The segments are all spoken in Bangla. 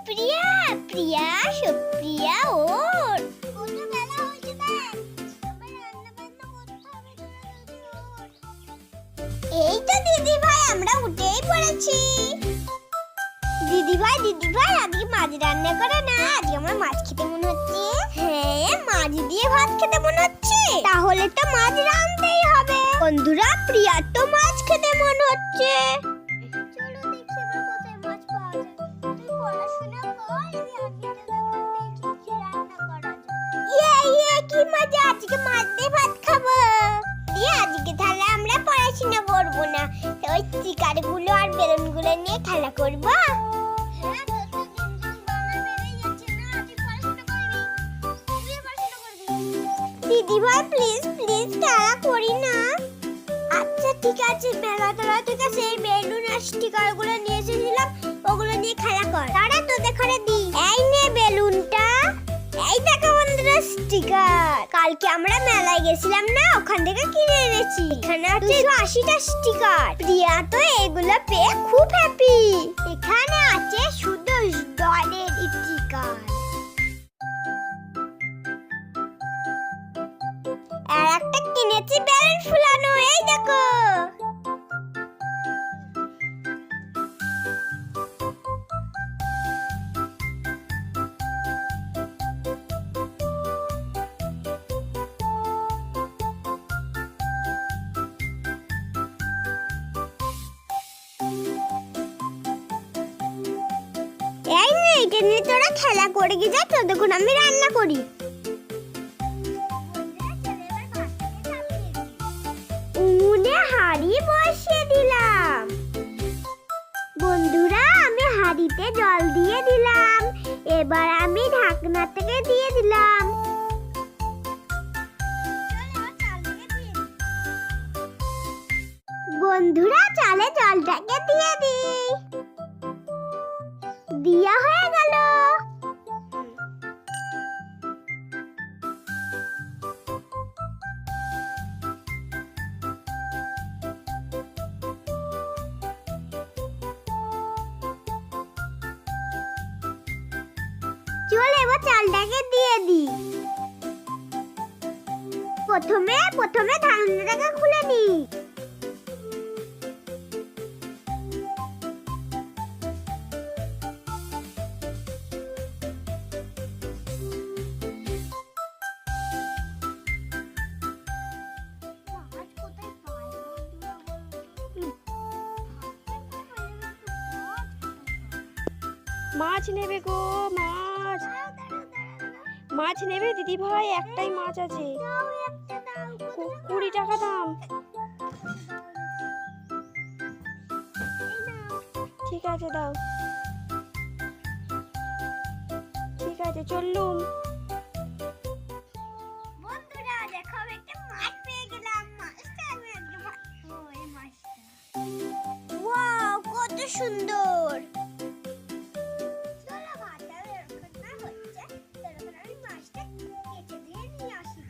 প্রিয়া প্রিয়া সুপ্রিয়া ওর কত বেলা হয়েছে দেখ, সবাই রান্না বান্না করতে হবে, জলদি ওঠ। এই তো দিদি ভাই আমরা উঠেই পড়েছি। দিদি ভাই আজকে মাছ রান্না করে না, আজকে আমার মাছ খেতে মনে হচ্ছে। হ্যাঁ মাছ দিয়ে ভাত খেতে মনে হচ্ছে, তাহলে তো মাছ রাঁধতেই হবে। বন্ধুরা প্রিয়ার তো মাছ খেতে মনে হচ্ছে, চলো দেখি এবার কোথায় মাছ পাওয়া যায়। তুই পড়াশোনা কর, আমি আগে দেখি কি রান্না করা যায়। কি মজা, আজকে মাছ দিয়ে ভাত খাবো। দিয়ে আজকে তাহলে আমরা পড়াশোনা করবো না, ওই স্টিকারগুলো আর বেলুনগুলো নিয়ে খেলা করবো। দিদি ভাই প্লিজ খেলা করি না। আচ্ছা ঠিক আছে, মেলাতলা থেকে সেই বেলুন আর স্টিকার গুলো নিয়ে এসেছিলাম, ওগুলো নিয়ে খেলা কর। তারা তোদের ঘরে দি। এই নে বেলুনটা, এই দেখো বন্ধুরা স্টিকার। কালকে আমরা মেলায় গেছিলাম না, ওখান থেকে কিনে এনেছি। এখানে আছে 280টা স্টিকার। প্রিয়া তো এগুলো পেয়ে খুব হ্যাপি। এখানে আছে শুধু ডলের স্টিকার। আর একটা কিনেছি বেলুন ফুলানো, এই দেখো। এই নে, এটা নিয়ে তোরা খেলা করে গিয়ে যা, তো দেখুন আমি রান্না করি। উনুনে হাঁড়ি বসিয়ে দিলাম। বন্ধুরা আমি হাঁড়িতে জল দিয়ে দিলাম, এবার আমি ঢাকনা থেকে দিয়ে দিলাম। বন্ধুরা চালে জলটাকে দিয়ে দিই। দিয়া হয়ে গেল। চল এবার চালটাকে দিয়ে দিই। প্রথমে ঢাকনাটাকে খুলে নিই। মাছ নেবে গো, মাছ নেবে দিদি ভাই? একটাই মাছ আছে, 20 টাকা দাম। ঠিক আছে দাও, ঠিক আছে চললুম। বন্ধুরা দেখো আমি একটা মাছ পেয়ে গেলাম। মাছটা আমি একদম ওই মাছটা, ওয়াও কত সুন্দর। চলো ভাতটা এরকম না হচ্ছে, তখন আমি মাছটা কেটে দিয়ে নিয়ে আসি।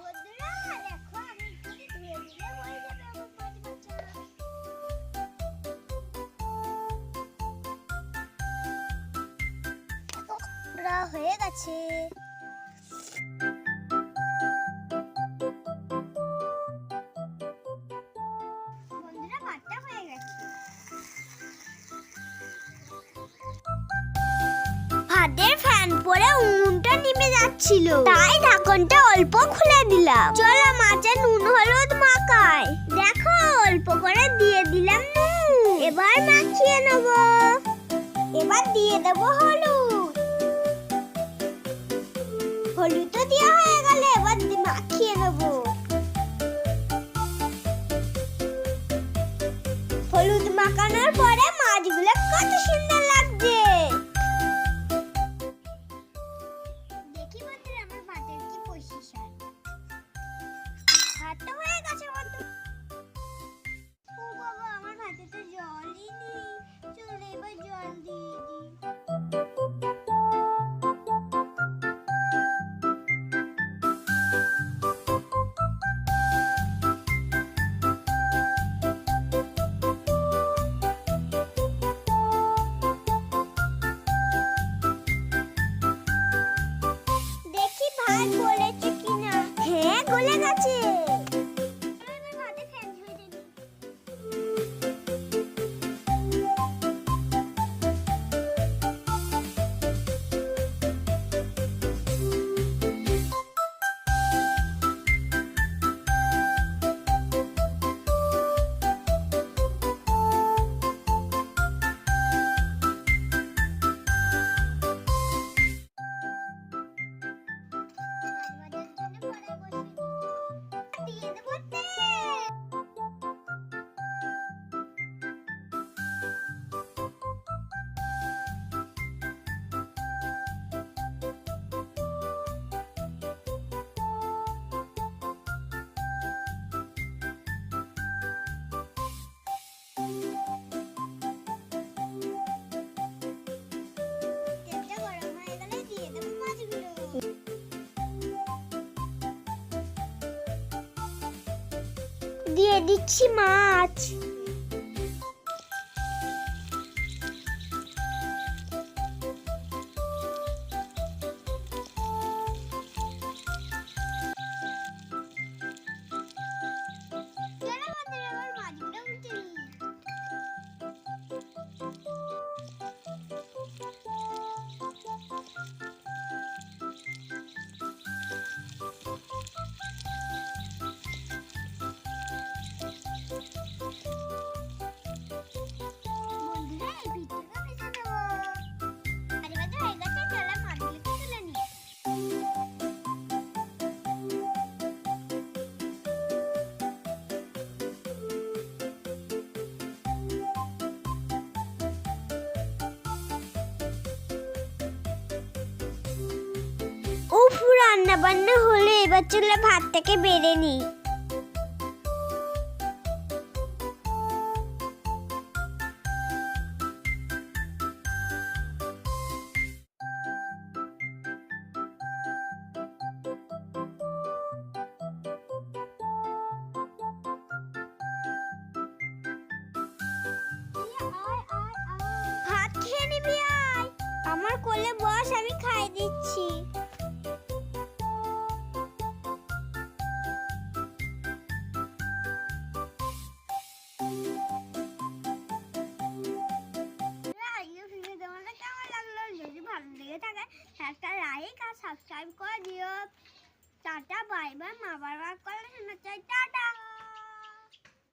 বন্ধুরা দেখো আমি একটু ধুয়ে দিলে হয়ে যাবে আমার মাছ ভাজা। হয়ে গেছে। বন্ধুরা ভাতটা হয়ে গেছে। ভাতের ফ্যান পরে উনুনটা নিভে যাচ্ছিল, তাই ঢাকনটা অল্প খুলে দিলাম। চলো মাছে নুন হলুদ মাখাই। দেখো অল্প করে দিয়ে দিলাম নুন, এবার মাখিয়ে নেব। এবার দিয়ে দেবো হলুদ তো দেওয়া হয়ে গেল, এবার মাখিয়ে নেব। হলুদ মাখানোর পরে মাছগুলো কত সুন্দর লাগছে। দেখি বন্ধুরা আমার ভাতের কি পজিশন। ভাত তো হয়ে গেছে বন্ধু। ও বাবা আমার ভাতে তো জলই নেই, চলো এবার জল দিয়ে দিই। দিয়ে দিচ্ছি মাছ। উফ, রান্না বান্না হলো, এবার চলে ভাতটাকে বেড়ে নি। ভাত খেয়ে নিবি আয়, আমার কোলে বস, আমি খাই দিচ্ছি। যদি ভালো লেগে থাকে একটা লাইক আর সাবস্ক্রাইব করে দিও। Tata, bye bye. মা বারবার করে শোনা চাই, টাটা।